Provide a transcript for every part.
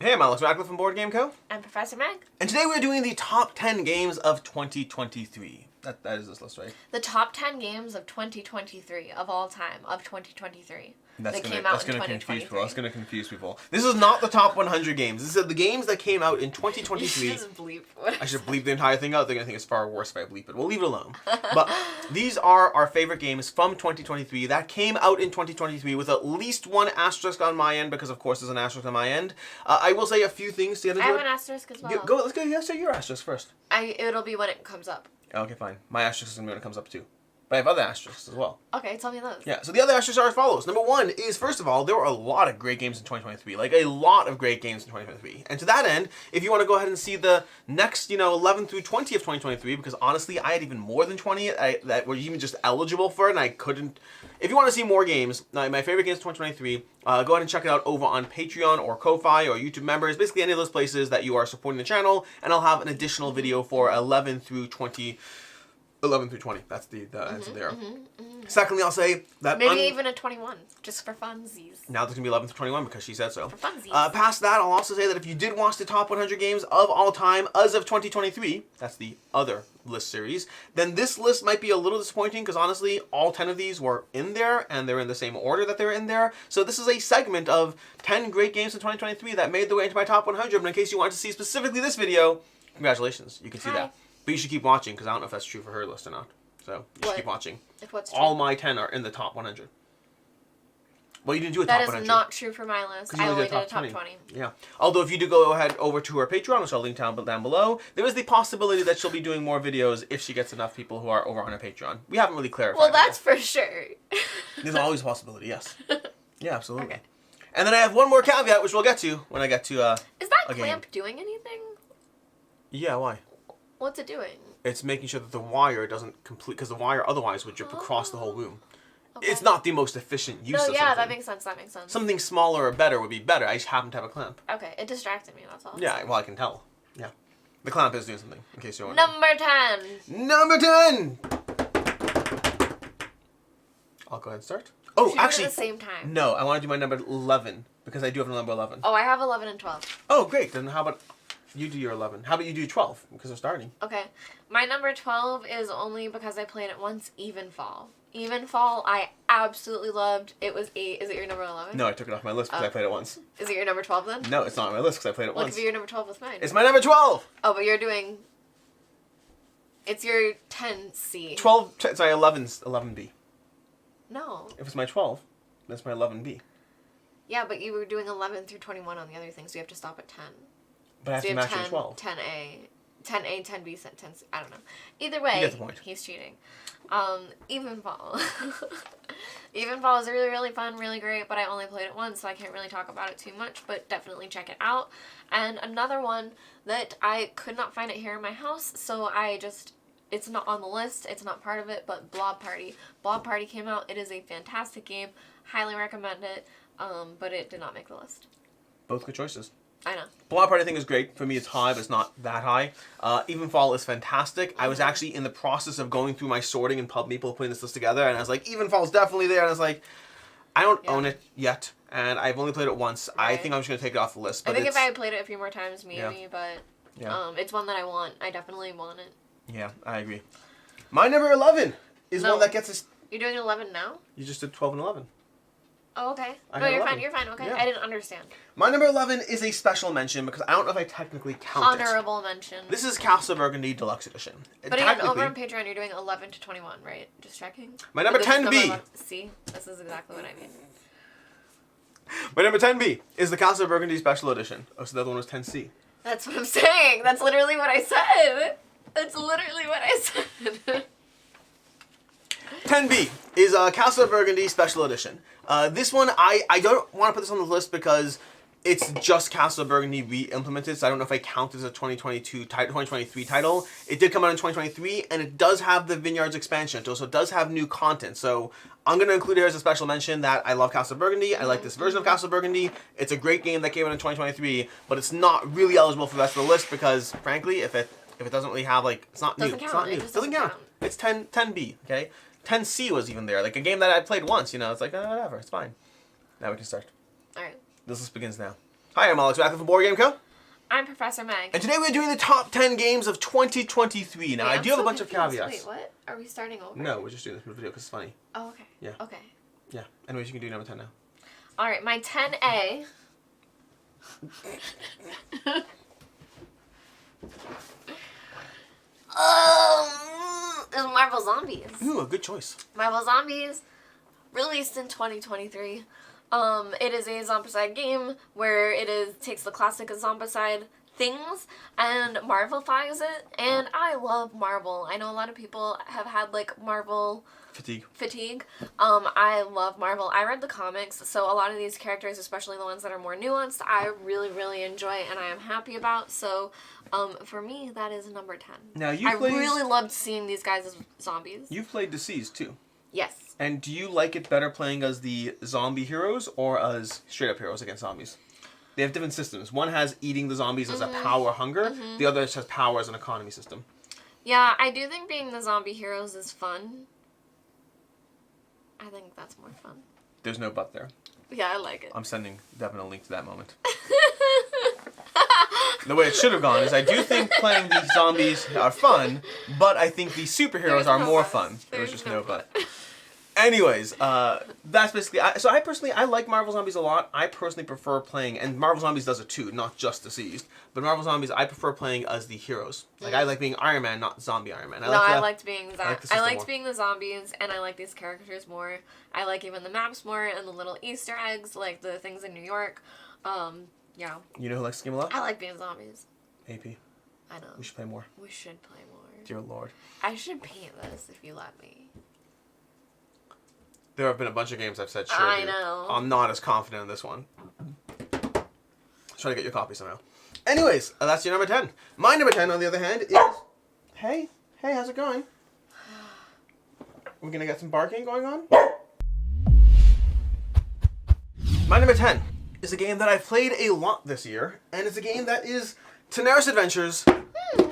Hey, I'm Alex Radcliffe from Board Game Co. I'm Professor Meg. And today we're doing the top 10 games of 2023. That is this list, right? The top 10 games of 2023, of all time, of 2023. That's that gonna, came out that's in gonna 2023. confuse people. That's going to confuse people. This is not the top 100 games. This is the games that came out in 2023. You should bleep. I should bleep the entire thing out. They're going to think it's far worse if I bleep it. We'll leave it alone. But these are our favorite games from 2023 that came out in 2023 with at least one asterisk on my end because, of course, there's an asterisk on my end. I will say a few things to the other. I have an asterisk as well. Let's go. Yeah, say your asterisk first. It'll be when it comes up. Okay, fine. My asterisk is going to be when it comes up too. But I have other asterisks as well. Okay, tell me those. Yeah, so the other asterisks are as follows. Number one is, first of all, there were a lot of great games in 2023. Like, a lot of great games in 2023. And to that end, if you want to go ahead and see the next, 11 through 20 of 2023, because honestly, I had even more than 20 that were even just eligible for it, and I couldn't... If you want to see more games, my favorite games of 2023, go ahead and check it out over on Patreon or Ko-Fi or YouTube members, basically any of those places that you are supporting the channel, and I'll have an additional video for 11 through 20... 11 through 20. That's the answer there. Secondly, I'll say that... Maybe even a 21, just for funsies. Now there's going to be 11 through 21 because she said so. For funsies. Past that, I'll also say that if you did watch the top 100 games of all time as of 2023, that's the other list series, then this list might be a little disappointing because honestly, all 10 of these were in there and they're in the same order that they're in there. So this is a segment of 10 great games in 2023 that made their way into my top 100. But in case you wanted to see specifically this video, congratulations. You can see that. But you should keep watching, because I don't know if that's true for her list or not. So, you should keep watching. If what's true? All my 10 are in the top 100. Well, you didn't do a top 100. That is not true for my list. I only did a top 20. Yeah. Although, if you do go ahead over to her Patreon, which I'll link down below, there is the possibility that she'll be doing more videos if she gets enough people who are over on her Patreon. We haven't really clarified. Well, that's for sure. There's always a possibility, yes. Yeah, absolutely. Okay. And then I have one more caveat, which we'll get to when I get to Is that clamp doing anything? Yeah, why? What's it doing? It's making sure that the wire doesn't complete, because the wire otherwise would drip across the whole room. Okay. It's not the most efficient use of something. Yeah, that makes sense, Something smaller or better would be better. I just happen to have a clamp. Okay, it distracted me, that's all. Yeah, well, I can tell. Yeah. The clamp is doing something, in case you're wondering. Number 10! Number 10! I'll go ahead and start. Oh, actually... at the same time. No, I want to do my number 11, because I do have a number 11. Oh, I have 11 and 12. Oh, great. Then how about... You do your 11. How about you do 12? Because we're starting. Okay. My number 12 is only because I played it once, Evenfall. Evenfall, I absolutely loved. It was 8. Is it your number 11? No, I took it off my list because I played it once. Is it your number 12 then? No, it's not on my list because I played it once. What could be your number 12 with mine? It's my number 12! Oh, but you're doing... It's your 10C. 12... Sorry, 11B. No. If it's my 12, that's my 11B. Yeah, but you were doing 11 through 21 on the other thing, so you have to stop at 10. But I have to match your 12. 10A, 10B, 10C, I don't know. Either way, you get the point. He's cheating. Evenfall. Evenfall is really, really fun, really great, but I only played it once, so I can't really talk about it too much, but definitely check it out. And another one that I could not find it here in my house, so it's not on the list, it's not part of it, but Blob Party. Blob Party came out, it is a fantastic game, highly recommend it, but it did not make the list. Both good choices. I know. Blob Party I think is great. For me, it's high, but it's not that high. Evenfall is fantastic. I was actually in the process of going through my sorting and Pub Meeple putting this list together, and I was like, Evenfall's definitely there, and I was like, I don't own it yet, and I've only played it once. Right. I think I'm just going to take it off the list. But I think if I had played it a few more times, maybe, but it's one that I want. I definitely want it. Yeah, I agree. My number 11 is one that gets us... You're doing 11 now? You just did 12 and 11. Oh, okay. No, you're fine, okay. Yeah. I didn't understand. My number 11 is a special mention because I don't know if I technically count Honorable mention. This is Castle Burgundy Deluxe Edition. But again, over on Patreon, you're doing 11 to 21, right? Just checking. My number 10B. See? This is exactly what I mean. My number 10B is the Castle Burgundy Special Edition. Oh, so the other one was 10C. That's what I'm saying. That's literally what I said. That's literally what I said. 10B is Castle Burgundy Special Edition. This one, I don't want to put this on the list because it's just Castle Burgundy re-implemented, so I don't know if I count it as a 2023 title. It did come out in 2023, and it does have the Vineyards expansion. It also does have new content, so I'm going to include it here as a special mention that I love Castle Burgundy. I like this version of Castle Burgundy. It's a great game that came out in 2023, but it's not really eligible for the rest of the list because, frankly, if it doesn't really have, like, it's not new. It's not new. It doesn't count. It's 10B, okay? 10C was even there. Like, a game that I played once, you know. It's like, whatever, it's fine. Now we can start. Alright. This list begins now. Hi, I'm Alex, back from Board Game Co. I'm Professor Meg. And today we're doing the top 10 games of 2023. Now, I do have a bunch of caveats. Wait, what? Are we starting over? No, we're just doing this video because it's funny. Oh, okay. Yeah. Okay. Yeah. Anyways, you can do number 10 now. Alright, my 10A. Is Marvel Zombies. Ooh, a good choice. Marvel Zombies, released in 2023. It is a Zombicide game where takes the classic Zombicide things and Marvelifies it, and I love Marvel. I know a lot of people have had like Marvel fatigue. I love Marvel. I read the comics, so a lot of these characters, especially the ones that are more nuanced, I really, really enjoy and I am happy about. So, for me, that is number 10. Now, I really loved seeing these guys as zombies. You've played Deceased too. Yes. And do you like it better playing as the zombie heroes or as straight up heroes against zombies? They have different systems. One has eating the zombies as a power hunger. The other just has power as an economy system. Yeah, I do think being the zombie heroes is fun. I think that's more fun. There's no but there. Yeah, I like it. I'm sending Devin a link to that moment. The way it should have gone is I do think playing the zombies are fun, but I think the superheroes are more fun. There's just no but. Anyways, that's basically... So I personally, I like Marvel Zombies a lot. I personally prefer playing... And Marvel Zombies does it too, not just Deceased. But Marvel Zombies, I prefer playing as the heroes. Like, I like being Iron Man, not Zombie Iron Man. I liked being that. I liked being the zombies, and I like these characters more. I like even the maps more, and the little Easter eggs, like the things in New York. Yeah. You know who likes the game a lot? I like being zombies. AP. I know. We should play more. We should play more. Dear Lord. I should paint this if you let me. There have been a bunch of games I've said sure. I know. I'm not as confident in this one. Try to get your copy somehow. Anyways, that's your number 10. My number 10, on the other hand, is... Hey, how's it going? We're gonna get some barking going on? My number 10 is a game that I've played a lot this year, and it's a game that is Tanares Adventures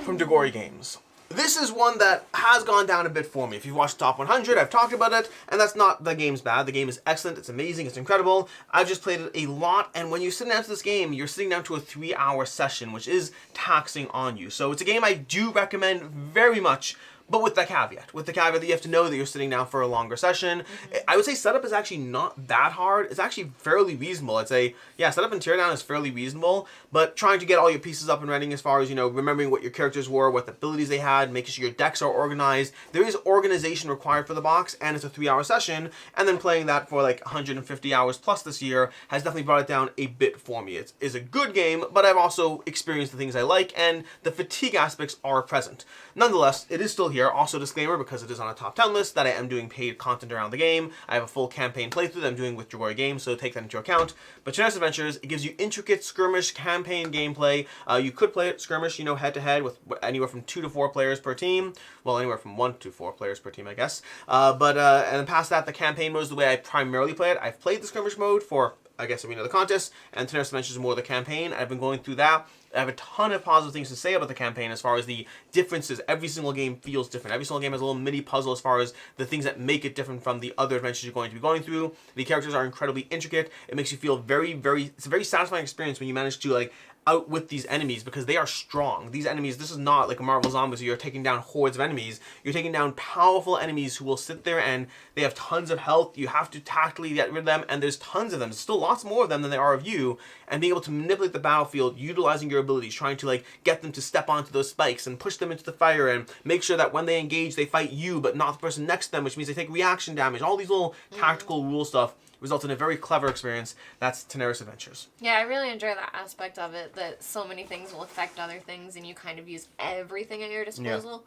from Degori Games. This is one that has gone down a bit for me. If you've watched Top 100, I've talked about it, and that's not the game's bad. The game is excellent, it's amazing, it's incredible. I've just played it a lot, and when you sit down to this game, you're sitting down to a 3-hour session, which is taxing on you. So it's a game I do recommend very much, but with the caveat that you have to know that you're sitting down for a longer session. I would say setup is actually not that hard. It's actually fairly reasonable. I'd say, yeah, setup and teardown is fairly reasonable, but trying to get all your pieces up and running as far as, you know, remembering what your characters were, what abilities they had, making sure your decks are organized. There is organization required for the box, and it's a 3-hour session, and then playing that for like 150 hours plus this year has definitely brought it down a bit for me. It is a good game, but I've also experienced the things I like, and the fatigue aspects are present. Nonetheless, it is still here. Also, disclaimer, because it is on a top 10 list, that I am doing paid content around the game. I have a full campaign playthrough that I'm doing with Degori Games, so take that into account. But Tanares Adventures, it gives you intricate skirmish campaign gameplay. You could play it skirmish, you know, head-to-head with anywhere from 2 to 4 players per team. Well, anywhere from 1 to 4 players per team, I guess. And then past that, the campaign mode is the way I primarily play it. I've played the skirmish mode for, I guess, Arena of the Contest, and Tanares Adventures is more the campaign. I've been going through that. I have a ton of positive things to say about the campaign as far as the differences. Every single game feels different. Every single game has a little mini puzzle as far as the things that make it different from the other adventures you're going to be going through. The characters are incredibly intricate. It makes you feel it's a very satisfying experience when you manage to, like, outwit these enemies, because they are strong. These enemies, this is not like a Marvel Zombies where you're taking down hordes of enemies. You're taking down powerful enemies who will sit there and they have tons of health. You have to tactically get rid of them, and there's tons of them. There's still lots more of them than there are of you, and being able to manipulate the battlefield, utilizing your abilities, trying to like get them to step onto those spikes and push them into the fire and make sure that when they engage, they fight you, but not the person next to them, which means they take reaction damage. All these little tactical rule stuff results in a very clever experience. That's Tanares Adventures. Yeah, I really enjoy that aspect of it, that so many things will affect other things and you kind of use everything at your disposal.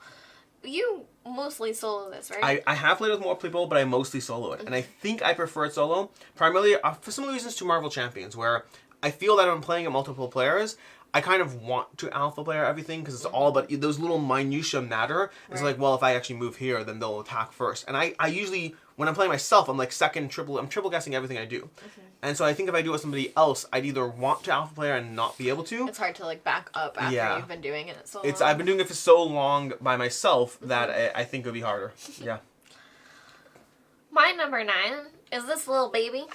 Yeah. You mostly solo this, right? I have played with more people, but I mostly solo it. And I think I prefer it solo, primarily for similar reasons to Marvel Champions, where I feel that when I'm playing at multiple players, I kind of want to alpha player everything, because it's all about those little minutiae matter. It's like, well, if I actually move here, then they'll attack first. And I usually, when I'm playing myself, I'm like I'm triple guessing everything I do. And so I think if I do it with somebody else, I'd either want to alpha player and not be able to. It's hard to like back up after you've been doing it so long. I've been doing it for so long by myself that I think it would be harder. Yeah. My number 9 is this little baby,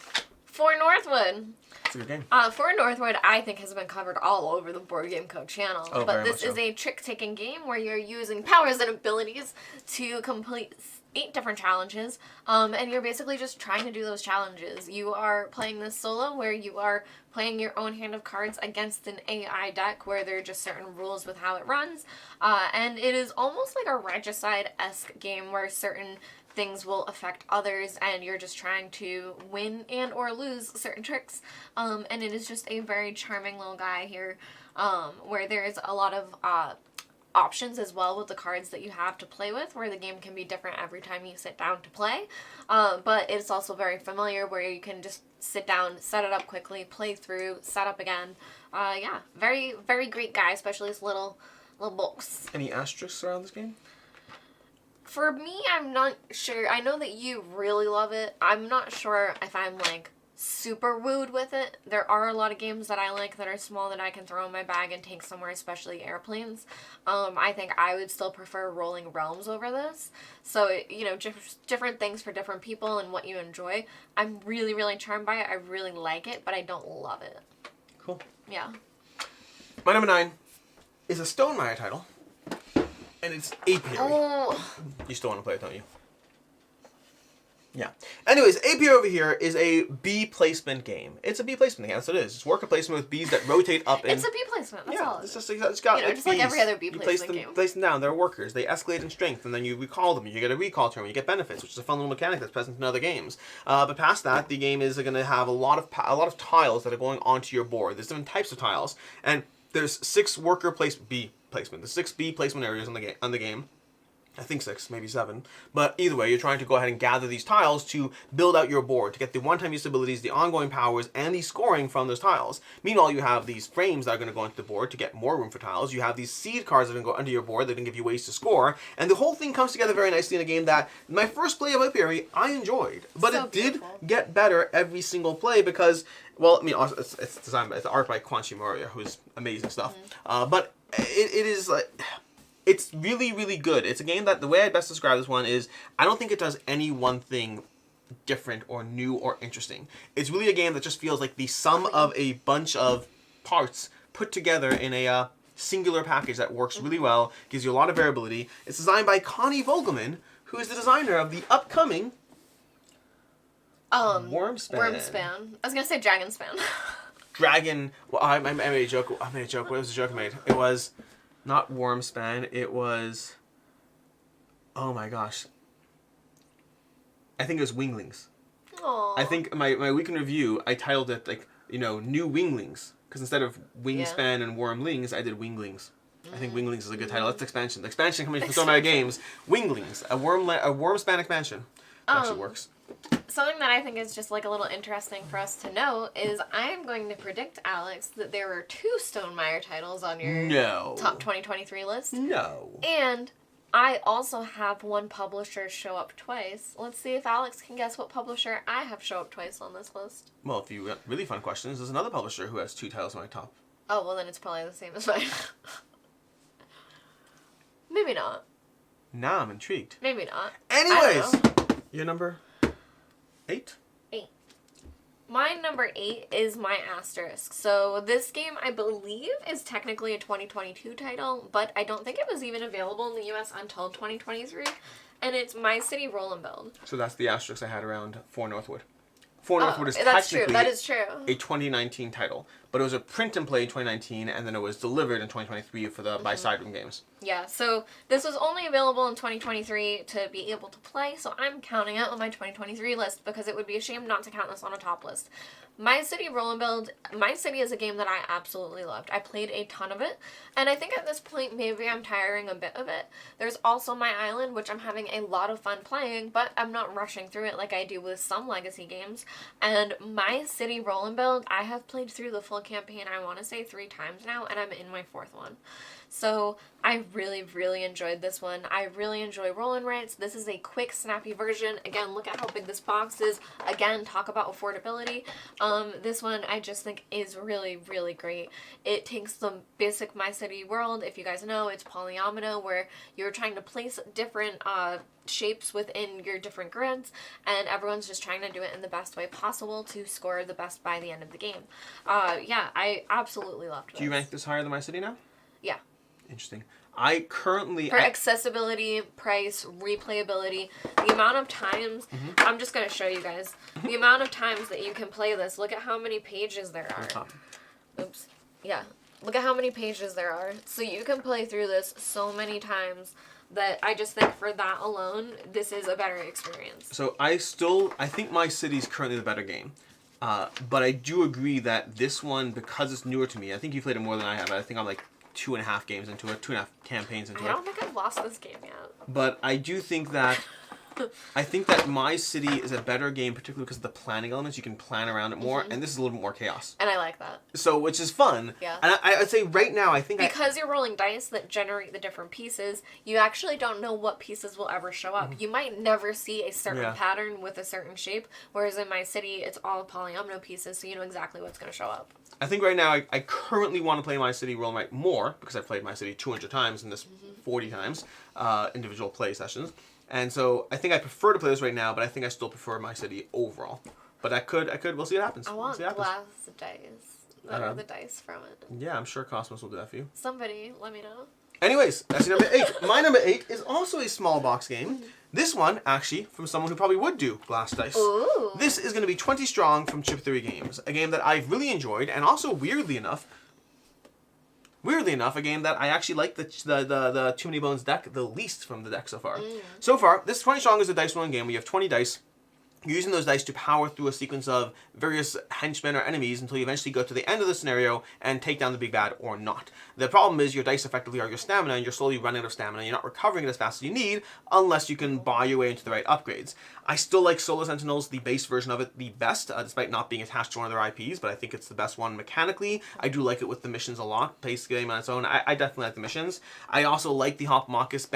For Northwood. It's a good game. For Northwood, I think has been covered all over the Board Game Code channel. Oh, but very this much is so. a trick-taking game where you're using powers and abilities to complete 8 different challenges, and you're basically just trying to do those challenges. You are playing this solo where you are playing your own hand of cards against an AI deck where there are just certain rules with how it runs, and it is almost like a Regicide-esque game where certain things will affect others and you're just trying to win and or lose certain tricks, and it is just a very charming little guy here, where there's a lot of options as well with the cards that you have to play with, where the game can be different every time you sit down to play, but it's also very familiar where you can just sit down, set it up quickly, play through, set up again. Yeah, very, very great guy, especially his little books. Any asterisks around this game? For me, I'm not sure. I know that you really love it. I'm not sure if I'm, like, super wooed with it. There are a lot of games that I like that are small that I can throw in my bag and take somewhere, especially airplanes. I think I would still prefer Rolling Realms over this. So, you know, different things for different people and what you enjoy. I'm really, really charmed by it. I really like it, but I don't love it. Cool. Yeah. My number 9 is a Stonemaier title, and it's Apiary. Oh. You still want to play it, don't you? Yeah. Anyways, Apiary over here is a bee placement game. It's a bee placement game. That's what it is. It's worker placement with bees that rotate up and... It's a bee placement. That's all. It's got you know, just like every other bee placement game. You place them down. They're workers. They escalate in strength, and then you recall them. You get a recall turn. You get benefits, which is a fun little mechanic that's present in other games. But past that, the game is going to have a lot of tiles that are going onto your board. There's different types of tiles, and there's 6 bee placement. There's 6 bee placement areas on the game. I think 6, maybe 7. But either way, you're trying to go ahead and gather these tiles to build out your board, to get the one-time use abilities, the ongoing powers, and the scoring from those tiles. Meanwhile, you have these frames that are going to go into the board to get more room for tiles. You have these seed cards that are going to go under your board that can give you ways to score. And the whole thing comes together very nicely in a game that my first play of Apiary, I enjoyed. But so it beautiful. did get better every single play because, well, I mean, it's designed by, it's art by Kwanchi Moria, who's amazing stuff. But it is like... It's really, really good. It's a game that, the way I best describe this one is, I don't think it does any one thing different or new or interesting. It's really a game that just feels like the sum of a bunch of parts put together in a singular package that works really well, gives you a lot of variability. It's designed by Connie Vogelman, who is the designer of the upcoming Wormspan. I was gonna say Dragonspan. Well, I made a joke. What was the joke I made? It was... Not Wormspan, it was... Oh my gosh. I think it was Winglings. Aww. I think my week in review, I titled it, like, you know, New Winglings. Because instead of Wingspan and Wormlings, I did Winglings. I think Winglings is a good title. That's the expansion. The expansion coming from Stonemaier Games. Winglings. A Wormspan expansion. It actually works. Something that I think is just like a little interesting for us to know is I'm going to predict, Alex, that there are 2 Stonemaier titles on your top 2023 list. No. And I also have one publisher show up twice. Let's see if Alex can guess what publisher I have show up twice on this list. Well, if you got really fun questions, there's another publisher who has 2 titles on my top. Oh, well then it's probably the same as mine. Maybe not. Now I'm intrigued. Maybe not. Anyways, your number 8? 8. My number 8 is my asterisk. So this game, I believe, is technically a 2022 title, but I don't think it was even available in the US until 2023. And it's My City Roll and Build. So that's the asterisk I had around For Northwood. For Northwood is that's true. technically That is true. a 2019 title, but it was a print and play in 2019, and then it was delivered in 2023 for the by Sideroom Games. Yeah, so this was only available in 2023 to be able to play, so I'm counting it on my 2023 list because it would be a shame not to count this on a top list. My City Roll and Build, My City is a game that I absolutely loved. I played a ton of it, and I think at this point maybe I'm tiring a bit of it. There's also My Island, which I'm having a lot of fun playing, but I'm not rushing through it like I do with some legacy games. And My City Roll and Build, I have played through the full campaign, I want to say 3 times now, and I'm in my 4th one. So I really, really enjoyed this one. I really enjoy roll and writes. This is a quick, snappy version. Again, look at how big this box is. Again, talk about affordability. This one I just think is really, really great. It takes the basic My City world. If you guys know, it's polyomino, where you're trying to place different shapes within your different grids, and everyone's just trying to do it in the best way possible to score the best by the end of the game. Yeah, I absolutely loved this. Do you rank this higher than my city now? Yeah. Interesting. I currently... For accessibility, price, replayability, the amount of times... I'm just going to show you guys. The amount of times that you can play this. Look at how many pages there are. Oops. Yeah. Look at how many pages there are. So you can play through this so many times that I just think for that alone, this is a better experience. So I think my city's currently the better game. But I do agree that this one, because it's newer to me, I think you've played it more than I have. I think I'm like 2.5 games into it, 2.5 campaigns into it. I don't think I've lost this game yet. But I do think that my city is a better game, particularly because of the planning elements. You can plan around it more, and this is a little bit more chaos. And I like that. So, which is fun. Yeah. And I'd say right now, I think because you're rolling dice that generate the different pieces, you actually don't know what pieces will ever show up. You might never see a certain pattern with a certain shape, whereas in my city, it's all polyomino pieces, so you know exactly what's going to show up. I think right now, I currently want to play my city roll right more, because I've played my city 200 times in this 40 times, individual play sessions. And so I think I prefer to play this right now, but I think I still prefer my city overall. But I could, we'll see what happens. I want glass dice. What are the dice from it? Yeah, I'm sure Cosmos will do that for you. Somebody, let me know. Anyways, that's number 8. My number 8 is also a small box game. This one, actually, from someone who probably would do glass dice. Ooh. This is going to be 20 Strong from Chip Theory Games, a game that I've really enjoyed, and also weirdly enough, a game that I actually like the Too Many Bones deck the least from the deck so far. So far, this 20 Strong is a dice rolling game where you have 20 dice. You're using those dice to power through a sequence of various henchmen or enemies until you eventually go to the end of the scenario and take down the big bad or not. The problem is your dice effectively are your stamina, and you're slowly running out of stamina. You're not recovering it as fast as you need unless you can buy your way into the right upgrades. I still like Solar Sentinels, the base version of it, the best, despite not being attached to one of their IPs, but I think it's the best one mechanically. I do like it with the missions a lot, pace game on its own. I definitely like the missions. I also like the Hoplomachus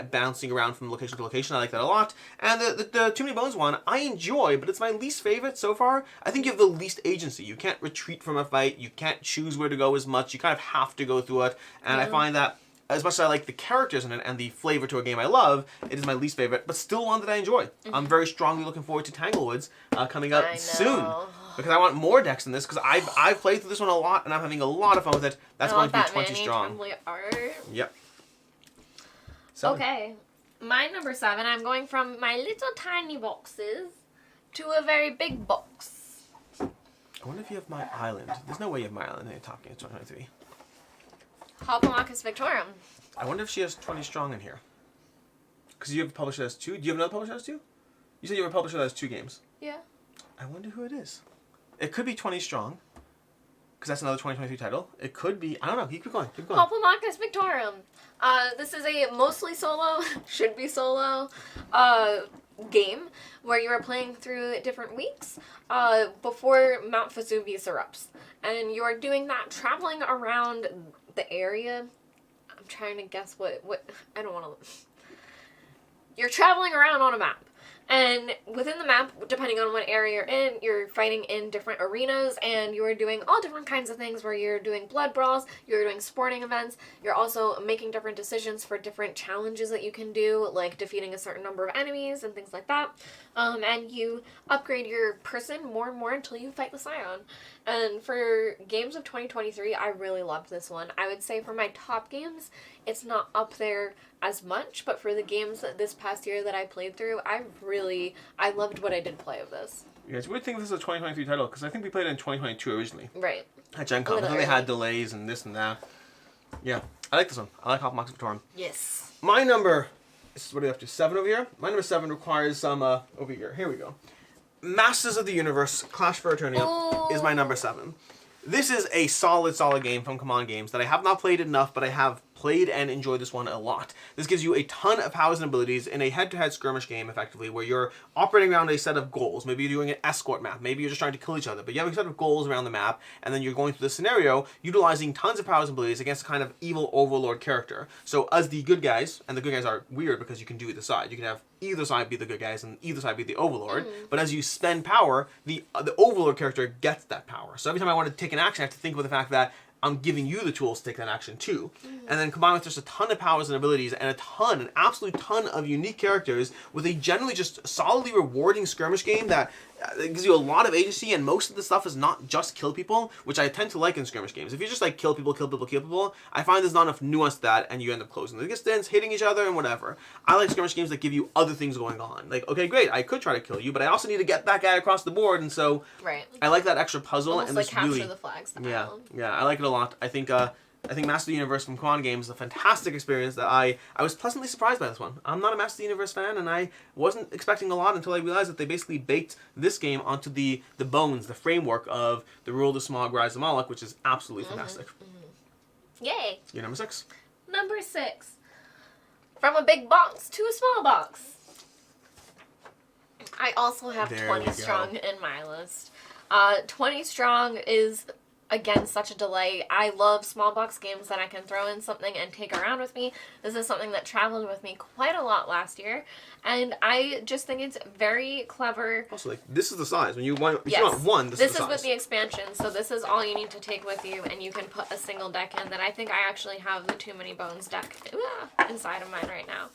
bouncing around from location to location. I like that a lot. And the Too Many Bones one, I enjoy, but it's my least favorite so far. I think you have the least agency. You can't retreat from a fight. You can't choose where to go as much. You kind of have to go through it. And I find that as much as I like the characters in it and the flavor to a game I love, it is my least favorite, but still one that I enjoy. I'm very strongly looking forward to Tanglewoods coming up soon. Because I want more decks in this, because I've played through this one a lot, and I'm having a lot of fun with it. That's going to be 20 strong. Art. Yep. 7. Okay. My number 7, I'm going from my little tiny boxes to a very big box. I wonder if you have My Island. There's no way you have My Island in your top game. It's 2023. Hoplomachus Victorum. I wonder if she has 20 strong in here. Because you have a publisher that has 2. Do you have another publisher that has 2? You said you have a publisher that has 2 games. Yeah. I wonder who it is. It could be 20 strong. Because that's another 2023 title. It could be... I don't know. Keep going. Keep going. Hoplomachus Victorum. This is a mostly solo, should be solo, game where you are playing through different weeks before Mount Vesuvius erupts. And you are doing that traveling around the area. I'm trying to guess what I don't want to... You're traveling around on a map. And within the map, depending on what area you're in, you're fighting in different arenas, and you're doing all different kinds of things where you're doing blood brawls, you're doing sporting events, you're also making different decisions for different challenges that you can do, like defeating a certain number of enemies and things like that. And you upgrade your person more and more until you fight the Scion. And for games of 2023, I really loved this one. I would say for my top games, it's not up there as much, but for the games that this past year that I played through, I loved what I did play of this. Yeah, it's a weird thing this is a 2023 title, because I think we played it in 2022 originally. Right. At Gen Con. Then they had delays and this and that. Yeah, I like this one. I like Hoplomachus Victorum. Yes. My number, what are we up to, 7 over here? My number 7 requires some, over here. Here we go. Masters of the Universe, Clash for Eternia is my number 7. This is a solid game from Command Games that I have not played enough, but I have played and enjoyed this one a lot. This gives you a ton of powers and abilities in a head-to-head skirmish game, effectively, where you're operating around a set of goals. Maybe you're doing an escort map. Maybe you're just trying to kill each other. But you have a set of goals around the map, and then you're going through the scenario utilizing tons of powers and abilities against a kind of evil overlord character. So as the good guys, and the good guys are weird because you can do either side. You can have either side be the good guys and either side be the overlord. But as you spend power, the overlord character gets that power. So every time I want to take an action, I have to think about the fact that I'm giving you the tools to take that action too. And then combined with just a ton of powers and abilities and an absolute ton of unique characters with a generally just solidly rewarding skirmish game that gives you a lot of agency, and most of the stuff is not just kill people, which I tend to like in skirmish games. If you just like kill people, I find there's not enough nuance to that, and you end up closing the distance, hitting each other, and whatever. I like skirmish games that give you other things going on. Like, okay, great, I could try to kill you, but I also need to get that guy across the board, and so I like that extra puzzle. Almost and like this capture really, the flags. yeah, I like it a lot. I think Master of the Universe from Quan Games is a fantastic experience that I was pleasantly surprised by this one. I'm not a Master of the Universe fan, and I wasn't expecting a lot until I realized that they basically baked this game onto the bones, the framework of the Rule of the Smog, Rise of Moloch, which is absolutely fantastic. Yay! You're number 6. Number 6. From a big box to a small box. I also have There 20 we go. strong in my list. 20 strong is, again, such a delight. I love small box games that I can throw in something and take around with me. This is something that traveled with me quite a lot last year, and I just think it's very clever. Also, like, this is the size. When you want, if you want one, this is the size. With the expansion, so this is all you need to take with you, and you can put a single deck in. That I think I actually have the Too Many Bones deck inside of mine right now.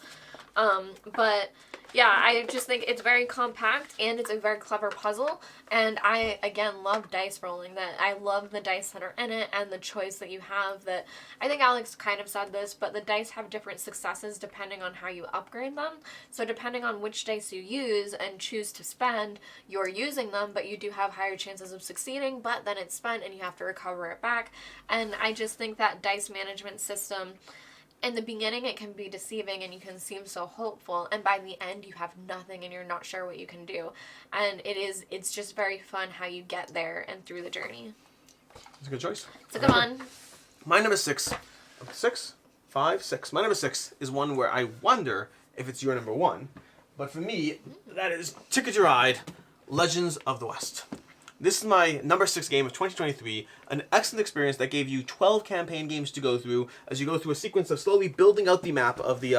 But yeah, I just think it's very compact, and it's a very clever puzzle, and I, again, love dice rolling. That I love the dice that are in it, and the choice that you have. That I think Alex kind of said this, but the dice have different successes depending on how you upgrade them. So depending on which dice you use and choose to spend, you're using them, but you do have higher chances of succeeding, but then it's spent and you have to recover it back. And I just think that dice management system, in the beginning, it can be deceiving and you can seem so hopeful, and by the end, you have nothing and you're not sure what you can do. And it's just very fun how you get there and through the journey. It's a good choice. It's a good one. My number 6. 6? 5? 6. My number 6 is one where I wonder if it's your number 1. But for me, that is Ticket to Ride, Legends of the West. This is my number 6 game of 2023, an excellent experience that gave you 12 campaign games to go through as you go through a sequence of slowly building out the map of the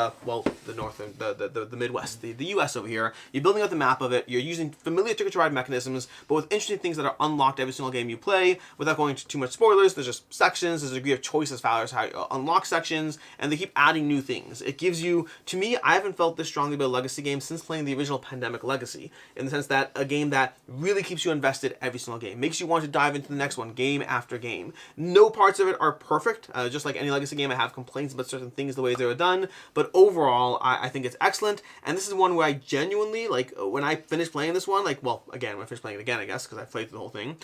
North, the Midwest, the U.S. over here. You're building out the map of it. You're using familiar Ticket to Ride mechanisms, but with interesting things that are unlocked every single game you play. Without going into too much spoilers, there's just sections, there's a degree of choice as far as how you unlock sections, and they keep adding new things. It gives you, to me, I haven't felt this strongly about a Legacy game since playing the original Pandemic Legacy, in the sense that a game that really keeps you invested every single game, makes you want to dive into the next one game after game. No parts of it are perfect. Just like any Legacy game, I have complaints about certain things, the way they were done, but overall, I think it's excellent, and this is one where I genuinely, like, when I finished playing this one, like, well, again, when I finished playing it again, I guess, because I played through the whole thing,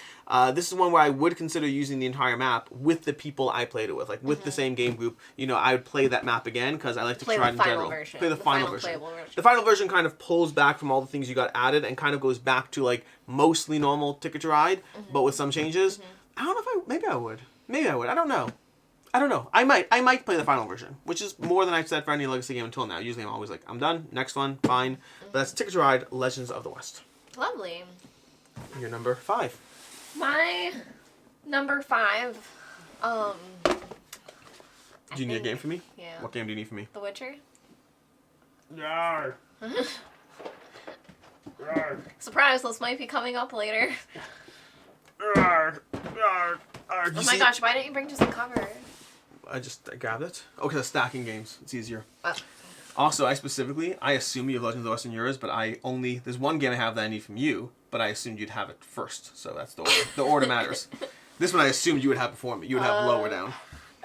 this is one where I would consider using the entire map with the people I played it with, like, with the same game group. You know, I would play that map again, because I like to try it in general. Play the final version. The final version kind of pulls back from all the things you got added, and kind of goes back to, like, mostly normal Ticket to Ride, but with some changes. I don't know if maybe I would. I don't know. I might play the final version, which is more than I've said for any Legacy game until now. Usually I'm always like, I'm done, next one, fine. But that's Ticket to Ride, Legends of the West. Lovely. Your number 5. My number 5, Do you need a game for me? Yeah. What game do you need for me? The Witcher. Yarr. Surprise, this might be coming up later. Oh my gosh, why didn't you bring just a cover? I grabbed it. Oh, because stacking games. It's easier. Oh. Also, I assume you have Legends of the West in yours, but there's one game I have that I need from you, but I assumed you'd have it first, so that's the order. The order matters. This one I assumed you would have before me. You would have lower down.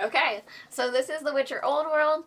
Okay, so this is The Witcher Old World.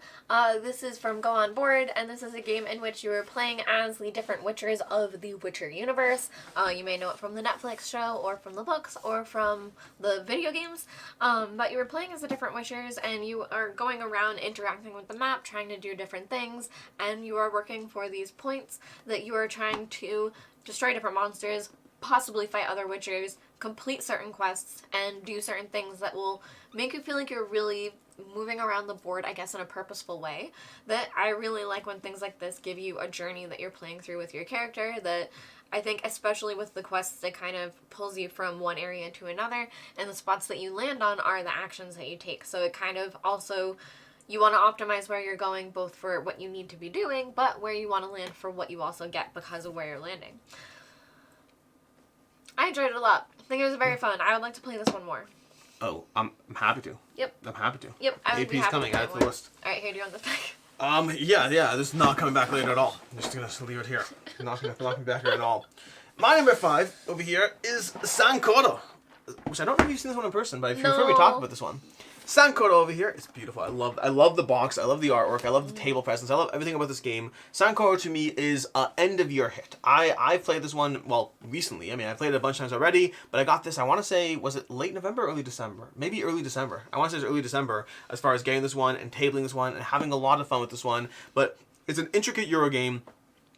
This is from Go On Board, and this is a game in which you are playing as the different Witchers of the Witcher universe. You may know it from the Netflix show, or from the books, or from the video games. But you are playing as the different Witchers, and you are going around interacting with the map, trying to do different things, and you are working for these points that you are trying to destroy different monsters, possibly fight other Witchers, complete certain quests, and do certain things that will make you feel like you're really moving around the board, I guess, in a purposeful way. That I really like when things like this give you a journey that you're playing through with your character, that I think, especially with the quests, it kind of pulls you from one area to another, and the spots that you land on are the actions that you take. So it kind of also, you want to optimize where you're going, both for what you need to be doing, but where you want to land for what you also get because of where you're landing. I enjoyed it a lot. I think it was very fun. I would like to play this one more. Oh, I'm happy to. Yep. I'm happy to. Yep. I would be AP's happy coming. to Add it play to the one. list. All right, here, do you want this back? Yeah. This is not coming back later at all. I'm just gonna leave it here. Not coming back here at all. My number 5 over here is Sankore, which I don't know if you've seen this one in person, but if you've heard me talk about this one. Sankore over here, it's beautiful. I love the box. I love the artwork. I love the table presence. I love everything about this game. Sankore to me is an end of year hit. I played this one, well, recently. I mean, I played it a bunch of times already, but I got this, I want to say, was it late November or early December? Maybe early December. I want to say it was early December as far as getting this one and tabling this one and having a lot of fun with this one. But it's an intricate Euro game.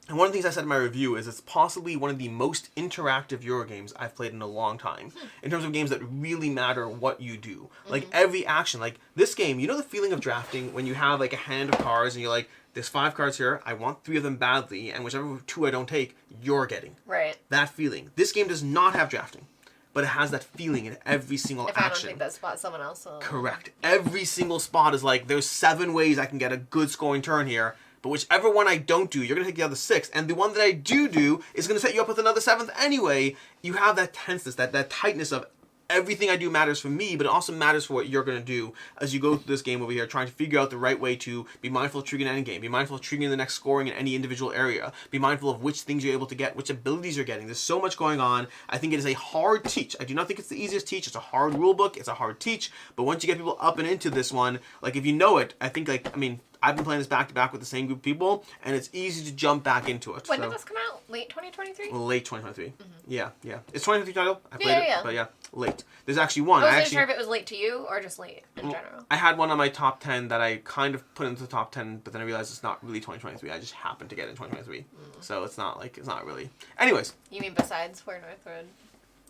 And one of the things I said in my review is it's possibly one of the most interactive Euro games I've played in a long time. In terms of games that really matter what you do. Like every action, like this game, you know the feeling of drafting when you have like a hand of cards and you're like, there's 5 cards here, I want 3 of them badly, and whichever 2 I don't take, you're getting. Right. That feeling. This game does not have drafting, but it has that feeling in every single action. If I don't take that spot, someone else will. Correct. Every single spot is like, there's 7 ways I can get a good scoring turn here. But whichever one I don't do, you're going to take the other 6. And the one that I do is going to set you up with another 7th anyway. You have that tenseness, that tightness of everything I do matters for me, but it also matters for what you're going to do as you go through this game over here, trying to figure out the right way to be mindful of triggering an endgame, be mindful of triggering the next scoring in any individual area, be mindful of which things you're able to get, which abilities you're getting. There's so much going on. I think it is a hard teach. I do not think it's the easiest teach. It's a hard rule book. It's a hard teach. But once you get people up and into this one, like if you know it, I think I've been playing this back to back with the same group of people, and it's easy to jump back into it. When did this come out? Late 2023? Late 2023. Yeah. It's 2023 title. I played Yeah. it, but yeah, late. There's actually one. I wasn't sure if it was late to you or just late in general. I had one on my top 10 that I kind of put into the top 10, but then I realized it's not really 2023. I just happened to get it in 2023. So it's not really. Anyways. You mean besides for Northwood?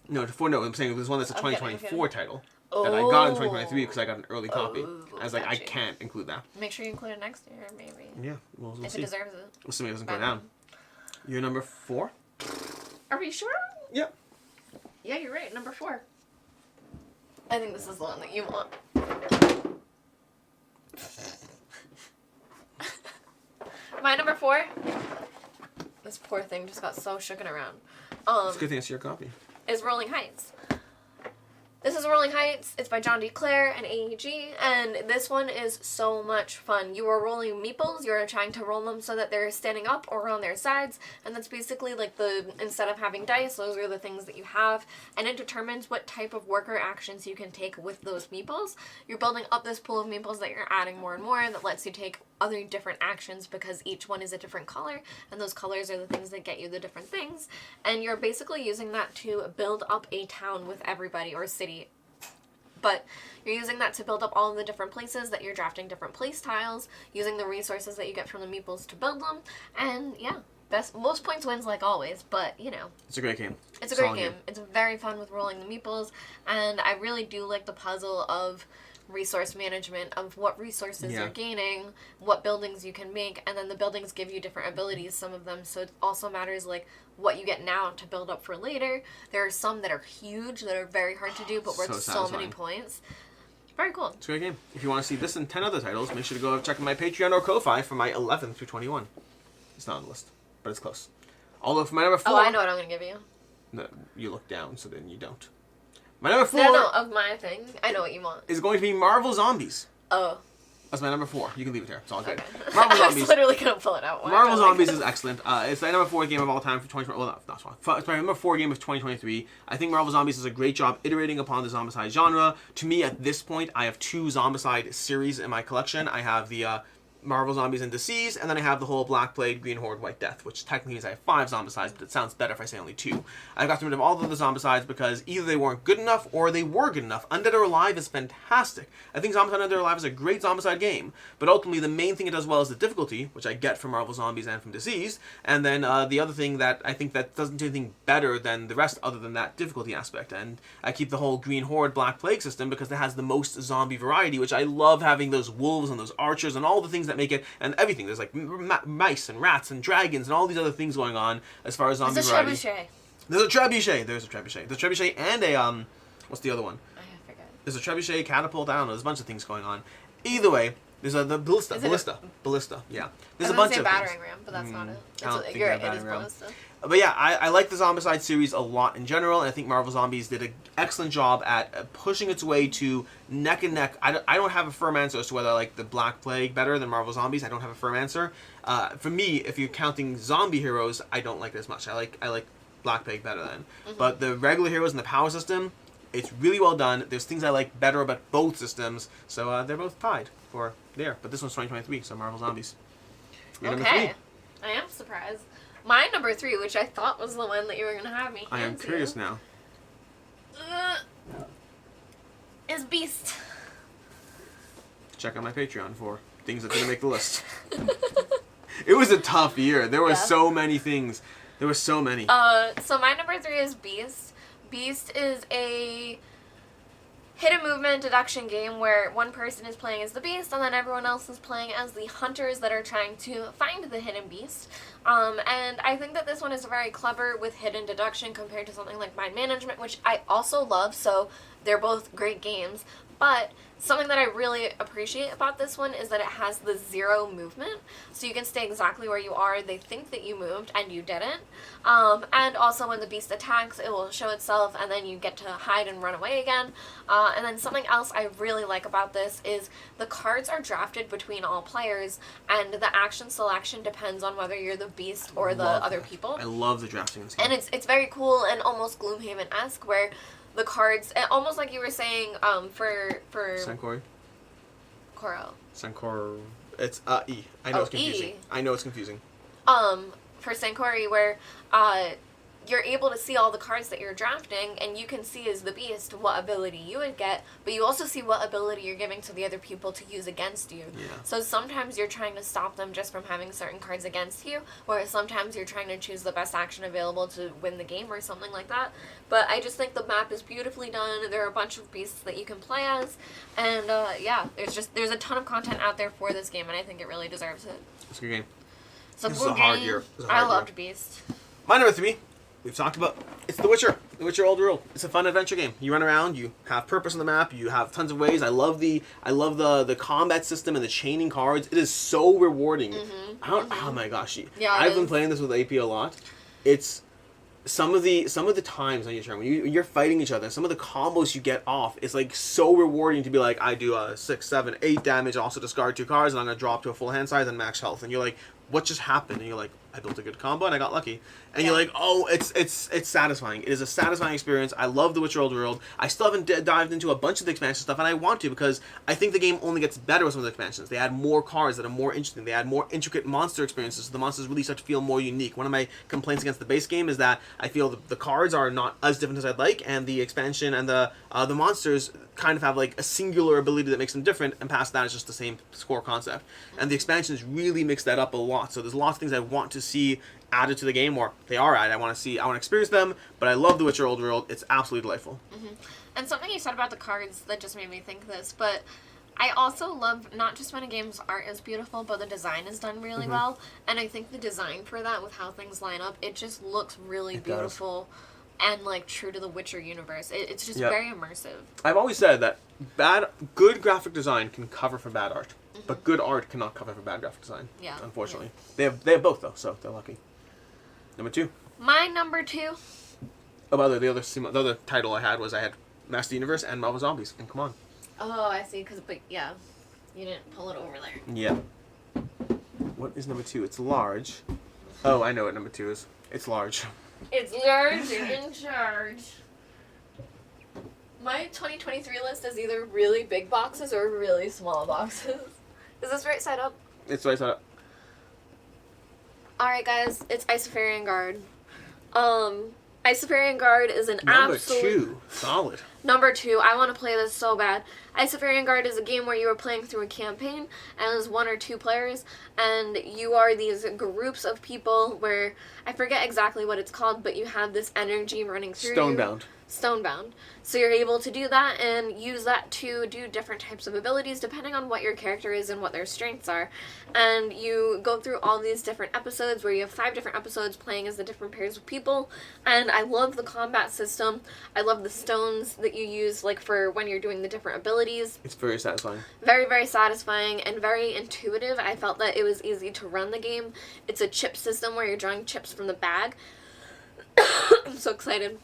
No, I'm saying there's one that's a 2024 title. That I got in 2023 because I got an early copy. I was like, I can't include that. Make sure you include it next year, maybe. Yeah, we'll if see. it deserves it. Assuming it doesn't go down. You're number 4? Are we sure? Yep. Yeah, you're right. Number 4. I think this is the one that you want. My number 4. This poor thing just got so shooken around. It's a good thing it's your copy. Is Rolling Heights. This is Rolling Heights. It's by John D. Clare and AEG, and this one is so much fun. You are rolling meeples. You're trying to roll them so that they're standing up or on their sides, and that's basically like instead of having dice, those are the things that you have, and it determines what type of worker actions you can take with those meeples. You're building up this pool of meeples that you're adding more and more, and that lets you take other different actions because each one is a different color, and those colors are the things that get you the different things, and you're basically using that to build up a town with everybody, or city. But you're using that to build up all of the different places that you're drafting different place tiles, using the resources that you get from the meeples to build them, and yeah, most points wins like always, but you know. It's a great game. It's a great game. It's very fun with rolling the meeples, and I really do like the puzzle of resource management, of what resources you're gaining, what buildings you can make, and then the buildings give you different abilities, some of them, so it also matters like what you get now to build up for later. There are some that are huge, that are very hard to do, but worth so many points. Very cool. It's a great game. If you want to see this and 10 other titles, make sure to go check out my Patreon or Ko-Fi for my 11 through 21. It's not on the list, but it's close. Although for my number 4... Oh, I know what I'm going to give you. No, you look down, so then you don't. My number 4... No, of my thing. I know what you want. Is going to be Marvel Zombies. Oh. That's my number 4. You can leave it here. It's all good. Okay. Marvel I Zombies. was literally going to pull it out. Marvel Zombies is excellent. It's my number 4 game of all time for 2020. Well, not wrong. It's my number 4 game of 2023. I think Marvel Zombies does a great job iterating upon the Zombicide genre. To me, at this point, I have 2 Zombicide series in my collection. I have the Marvel Zombies and Disease, and then I have the whole Black Plague, Green Horde, White Death, which technically means I have 5 Zombicides, but it sounds better if I say only 2. I've gotten rid of all of the Zombicides because either they weren't good enough or they were good enough. Undead or Alive is fantastic. I think Zombicide Undead or Alive is a great Zombicide game, but ultimately the main thing it does well is the difficulty, which I get from Marvel Zombies and from Disease, and then the other thing that I think that doesn't do anything better than the rest other than that difficulty aspect, and I keep the whole Green Horde, Black Plague system because it has the most zombie variety, which I love having those wolves and those archers and all the things that make it, and everything. There's like mice and rats and dragons and all these other things going on as far as zombie variety. There's a trebuchet. There's a trebuchet and a what's the other one? I forget. There's a trebuchet, catapult. I don't know. There's a bunch of things going on. Either way, there's the ballista. Yeah. There's a bunch of battering things. ram, but that's not it. I don't think It is battering ram. ballista. But yeah, I like the Zombicide series a lot in general, and I think Marvel Zombies did an excellent job at pushing its way to neck and neck. I don't have a firm answer as to whether I like the Black Plague better than Marvel Zombies. I don't have a firm answer. For me, if you're counting zombie heroes, I don't like it as much. I like Black Plague better than. But the regular heroes and the power system, it's really well done. There's things I like better about both systems, so they're both tied for there. But this one's 2023, so Marvel Zombies. Your number 3. I am surprised. My number 3, which I thought was the one that you were going to have me I am curious now. Is Beast. Check out my Patreon for things that didn't make the list. It was a tough year. There were so many things. There were so many. So my number 3 is Beast. Beast is a hidden movement deduction game where one person is playing as the beast and then everyone else is playing as the hunters that are trying to find the hidden beast. And I think that this one is very clever with hidden deduction compared to something like Mind Management, which I also love, so they're both great games. But something that I really appreciate about this one is that it has the 0 movement, so you can stay exactly where you are. They think that you moved and you didn't. And also when the beast attacks, it will show itself and then you get to hide and run away again. And then something else I really like about this is the cards are drafted between all players and the action selection depends on whether you're the beast or the other people. I love the drafting in this game. And it's very cool and almost Gloomhaven-esque where the cards, almost like you were saying, for Sankore? Koro. Sankore. It's E. I know it's confusing. E. I know it's confusing. For Sankore, where you're able to see all the cards that you're drafting, and you can see as the beast what ability you would get, but you also see what ability you're giving to the other people to use against you. Yeah. So sometimes you're trying to stop them just from having certain cards against you, whereas sometimes you're trying to choose the best action available to win the game or something like that. But I just think the map is beautifully done. There are a bunch of beasts that you can play as, and yeah, there's a ton of content out there for this game, and I think it really deserves it. It's a good game. So This is a hard year. I loved Beast. My number 3, we've talked about, it's The Witcher. The Witcher Old World. It's a fun adventure game. You run around, you have purpose on the map, you have tons of ways. I love the combat system and the chaining cards. It is so rewarding. Oh my gosh. Yeah, I've been playing this with AP a lot. It's some of the times on your turn when you're fighting each other, some of the combos you get off, it's like so rewarding to be like, I do 6, 7, 8 damage, also discard 2 cards, and I'm gonna drop to a full hand size and max health. And you're like, what just happened? And you're like, I built a good combo and I got lucky. And you're like, oh, it's satisfying. It is a satisfying experience. I love The Witcher Old World. I still haven't dived into a bunch of the expansion stuff, and I want to because I think the game only gets better with some of the expansions. They add more cards that are more interesting. They add more intricate monster experiences, so the monsters really start to feel more unique. One of my complaints against the base game is that I feel the cards are not as different as I'd like, and the expansion and the monsters kind of have like a singular ability that makes them different, and past that it's just the same core concept. And the expansions really mix that up a lot. So there's lots of things I want to see added to the game, or they are added. I want to experience them, but I love The Witcher Old World. It's absolutely delightful. And something you said about the cards that just made me think this, but I also love not just when a game's art is beautiful, but the design is done really well. And I think the design for that, with how things line up, it just looks really beautiful and like true to the Witcher universe. It's just very immersive. I've always said that good graphic design can cover for bad art, but good art cannot cover for bad graphic design. Yeah. Unfortunately, they have both though, so they're lucky. Number 2. My number 2. Oh, by the way, the other title I had Master Universe and Marvel Zombies. And come on. Oh, I see. But yeah, you didn't pull it over there. Yeah. What is number 2? It's large. Oh, I know what number 2 is. It's large. It's large and in charge. My 2023 list is either really big boxes or really small boxes. Is this right side up? It's right side up. Alright guys, it's Isofarian Guard. Isofarian Guard is an Number absolute... 2. Solid. Number 2. I want to play this so bad. Isofarian Guard is a game where you are playing through a campaign, and there's 1 or 2 players, and you are these groups of people where, I forget exactly what it's called, but you have this energy running through Stonebound. Stonebound. So you're able to do that and use that to do different types of abilities depending on what your character is and what their strengths are. And you go through all these different episodes where you have 5 different episodes playing as the different pairs of people. And I love the combat system. I love the stones that you use like for when you're doing the different abilities. It's very satisfying. Very, very satisfying and very intuitive. I felt that it was easy to run the game. It's a chip system where you're drawing chips from the bag. I'm so excited.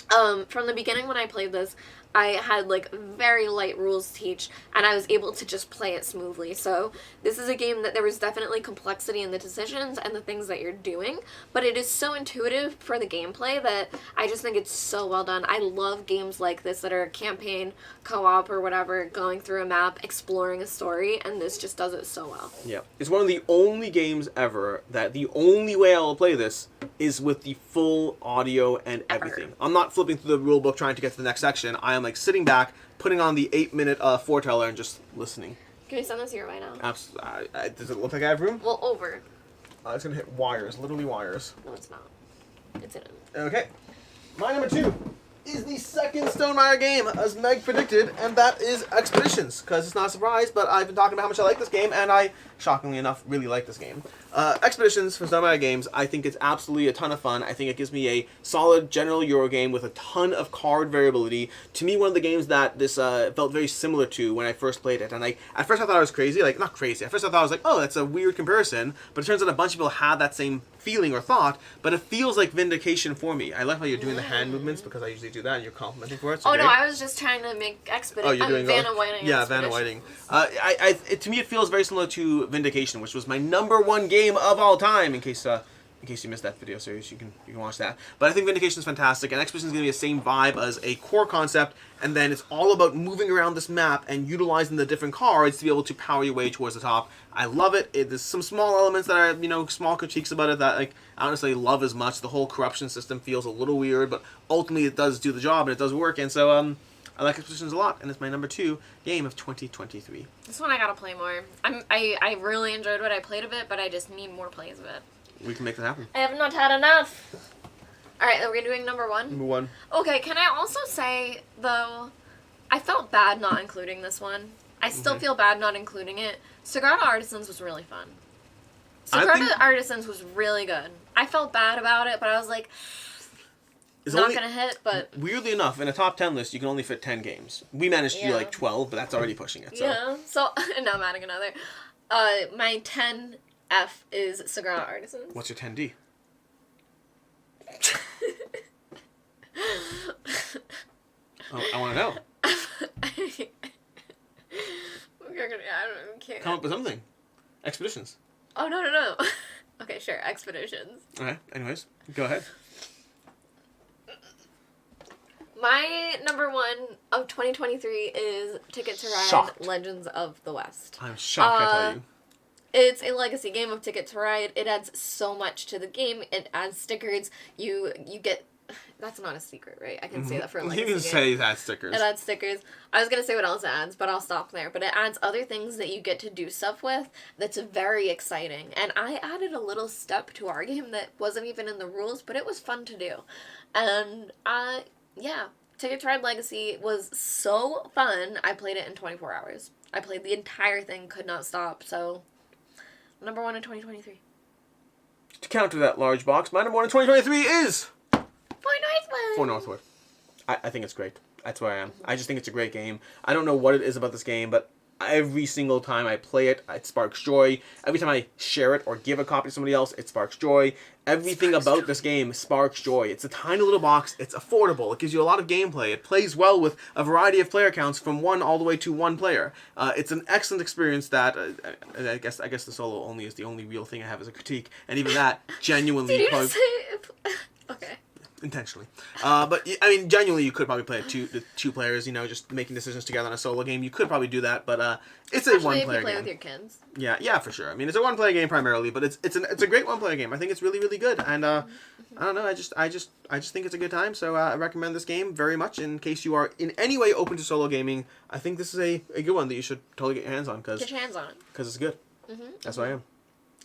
From the beginning when I played this, I had like very light rules to teach, and I was able to just play it smoothly. So this is a game that there was definitely complexity in the decisions and the things that you're doing, but it is so intuitive for the gameplay that I just think it's so well done. I love games like this that are campaign, co-op, or whatever, going through a map, exploring a story, and this just does it so well. Yeah. It's one of the only games ever that the only way I'll play this is with the full audio and everything. I'm not flipping through the rule book trying to get to the next section. I am like sitting back, putting on the 8-minute foreteller and just listening. Can you send this here right now? Absolutely. Does it look like I have room? Well, over. It's going to hit wires, literally wires. No, it's not. It's in it. Okay. My number 2 is the second Stonemaier game, as Meg predicted, and that is Expeditions, because it's not a surprise, but I've been talking about how much I like this game, and I, shockingly enough, really like this game. Expeditions for Stonemaier Games, I think it's absolutely a ton of fun. I think it gives me a solid general Euro game with a ton of card variability. To me, one of the games that this felt very similar to when I first played it, and at first I thought I was crazy, like, not crazy, at first I thought I was like, oh, that's a weird comparison, but it turns out a bunch of people had that same feeling or thought, but it feels like Vindication for me. I like how you're doing the hand movements, because I usually do that, and you're complimenting for it. So oh, great. no, I was just trying to make Expedition. Oh, you're doing Vanna Whiting. Yeah, Vanna Whiting. To me, it feels very similar to Vindication, which was my number 1 game of all time. In case you missed that video series, you can watch that. But I think Vindication is fantastic, and Expedition is going to be the same vibe as a core concept, and then it's all about moving around this map and utilizing the different cards to be able to power your way towards the top. I love it. There's some small elements that are, small critiques about it that I don't necessarily love as much. The whole corruption system feels a little weird, but ultimately it does do the job and it does work, and so I like Expeditions a lot, and it's my number 2 game of 2023. This one I gotta play more. I really enjoyed what I played of it, but I just need more plays of it. We can make that happen. I have not had enough. Alright, are we doing number 1? Number 1. Okay, can I also say, though, I felt bad not including this one. I still feel bad not including it. Sagrada Artisans was really fun. Sagrada Artisans was really good. I felt bad about it, but I was like, it's not gonna hit, but... Weirdly enough, in a top 10 list, you can only fit 10 games. We managed to do like 12, but that's already pushing it, so... Yeah, so, now I'm adding another. My 10F is Sagrada Artisans. What's your 10D? Oh, I want to know. I can't. Come up with something. Expeditions. Oh, no. Okay, sure, Expeditions. Okay, anyways, go ahead. My number 1 of 2023 is Ticket to Ride Shocked. Legends of the West. I'm shocked, I tell you. It's a legacy game of Ticket to Ride. It adds so much to the game. It adds stickers. You get... That's not a secret, right? I can say that for a legacy game. You can say it adds stickers. It adds stickers. I was going to say what else it adds, but I'll stop there. But it adds other things that you get to do stuff with that's very exciting. And I added a little step to our game that wasn't even in the rules, but it was fun to do. And, yeah, Ticket to Ride Legacy was so fun. I played it in 24 hours. I played the entire thing, could not stop. So, number 1 in 2023. To counter that large box, my number 1 in 2023 is... For Northwood. I think it's great. That's where I am. I just think it's a great game. I don't know what it is about this game, but every single time I play it, it sparks joy. Every time I share it or give a copy to somebody else, it sparks joy. Everything about this game sparks joy. It's a tiny little box. It's affordable. It gives you a lot of gameplay. It plays well with a variety of player counts from 1 all the way to 1 player. It's an excellent experience that, I guess the solo only is the only real thing I have as a critique. And even that, genuinely... Did you say... Okay. Intentionally. But, I mean, genuinely, you could probably play it two players, just making decisions together on a solo game. You could probably do that, but it's a one-player game. Especially if you play with your kids. Yeah, for sure. I mean, it's a one-player game primarily, but it's a great one-player game. I think it's really, really good, and I don't know, I just think it's a good time, so I recommend this game very much in case you are in any way open to solo gaming. I think this is a good one that you should totally get your hands on. Get your hands on it. Because it's good. That's what I am.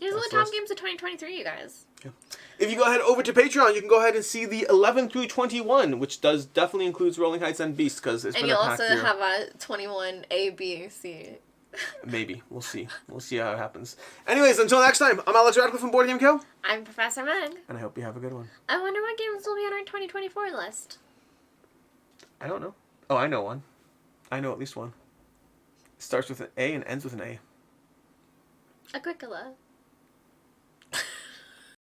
These are the top games of 2023, you guys. Yeah. If you go ahead over to Patreon, you can go ahead and see the 11 through 21, which definitely includes Rolling Heights and Beast, because it's been a packed year. And you also have a 21 A, B, C. Maybe. We'll see. We'll see how it happens. Anyways, until next time, I'm Alex Radcliffe from Board Game Co. I'm Professor Meg. And I hope you have a good one. I wonder what games will be on our 2024 list. I don't know. Oh, I know one. I know at least one. It starts with an A and ends with an A. Agricola.